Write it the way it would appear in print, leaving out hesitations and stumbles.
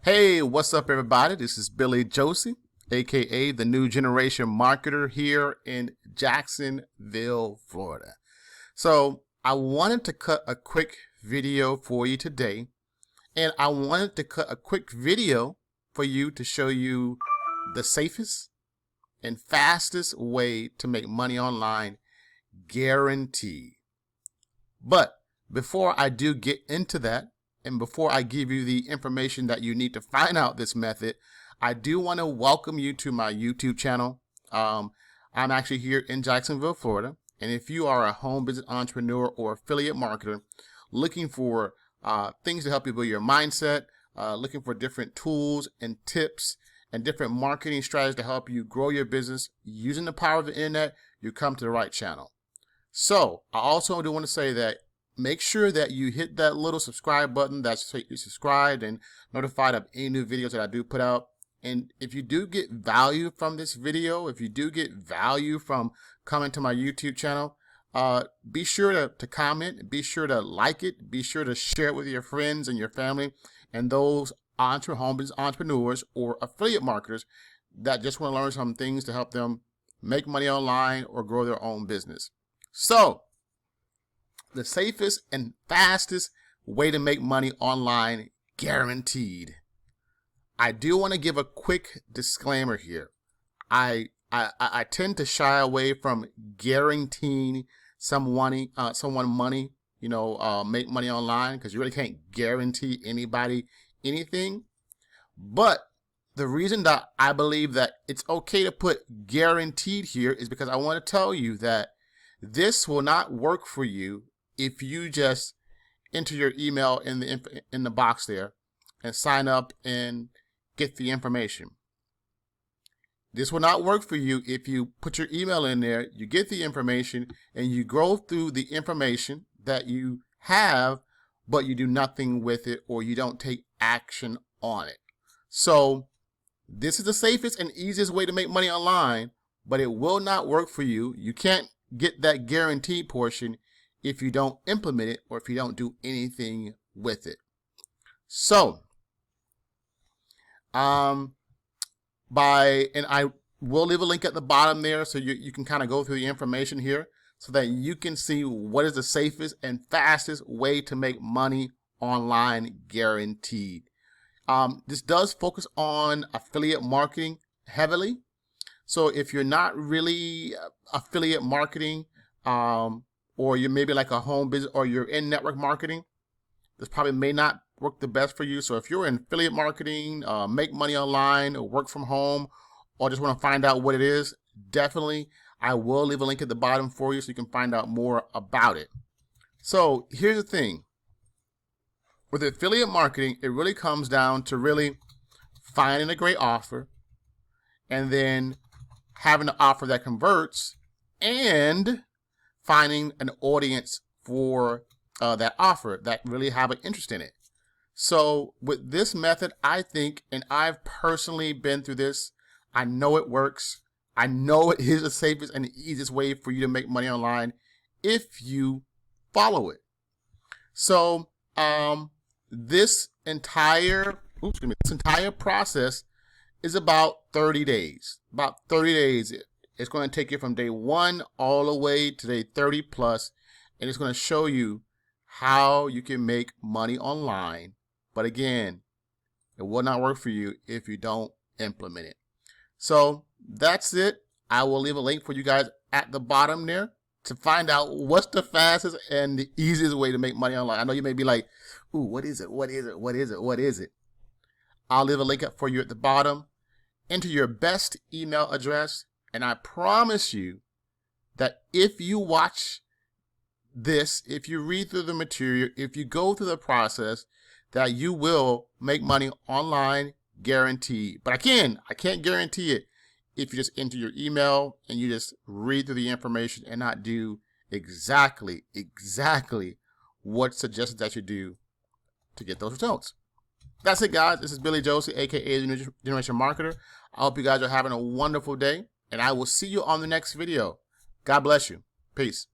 Hey, what's up, everybody? This is Billy Josie, aka the New Generation Marketer here in Jacksonville, Florida. So, I wanted to cut a quick video for you today, and I wanted to cut a quick video for you to show you the safest and fastest way to make money online, guaranteed. But before I do get into that, and before I give you the information that you need to find out this method, I do want to welcome you to my YouTube channel. I'm actually here in Jacksonville, Florida. And if you are a home business entrepreneur or affiliate marketer looking for things to help you build your mindset, looking for different tools and tips and different marketing strategies to help you grow your business using the power of the internet, you come to the right channel. So I also do want to say that make sure that you hit that little subscribe button that's you're subscribed and notified of any new videos that I do put out. And if you do get value from this video, if you do get value from coming to my YouTube channel, be sure to comment, be sure to like it, be sure to share it with your friends and your family and those home business entrepreneurs or affiliate marketers that just want to learn some things to help them make money online or grow their own business. So, the safest and fastest way to make money online, guaranteed. I do want to give a quick disclaimer here. I tend to shy away from guaranteeing someone money, make money online, because you really can't guarantee anybody anything. But the reason that I believe that it's okay to put guaranteed here is because I want to tell you that this will not work for you if you just enter your email in the box there and sign up and get the information. This will not work for you if you put your email in there, you get the information, and you go through the information that you have, but you do nothing with it or you don't take action on it. So this is the safest and easiest way to make money online, but it will not work for you. You can't get that guaranteed portion if you don't implement it or if you don't do anything with it. So, and I will leave a link at the bottom there so you can kind of go through the information here so that you can see what is the safest and fastest way to make money online, guaranteed. This does focus on affiliate marketing heavily. So if you're not really affiliate marketing, or you're maybe like a home business or you're in network marketing, this probably may not work the best for you. So if you're in affiliate marketing, make money online or work from home, or just want to find out what it is, definitely I will leave a link at the bottom for you so you can find out more about it. So here's the thing. With affiliate marketing, it really comes down to really finding a great offer and then having an offer that converts and finding an audience for that offer that really have an interest in it. So with this method, I think, and I've personally been through this, I know it works. I know it is the safest and the easiest way for you to make money online if you follow it. So this entire process is about 30 days. About 30 days. It's going to take you from day 1 all the way to day 30 plus, and it's going to show you how you can make money online. But again, it will not work for you if you don't implement it. So that's it. I will leave a link for you guys at the bottom there to find out what's the fastest and the easiest way to make money online. I know you may be like, ooh, what is it? What is it? What is it? What is it? I'll leave a link up for you at the bottom. Enter your best email address. And I promise you that if you watch this, if you read through the material, if you go through the process, that you will make money online, guaranteed. But I can't guarantee it if you just enter your email and you just read through the information and not do exactly what's suggested that you do to get those results. That's it, guys. This is Billy Josie, aka the New Generation Marketer. I hope you guys are having a wonderful day, and I will see you on the next video. God bless you. Peace.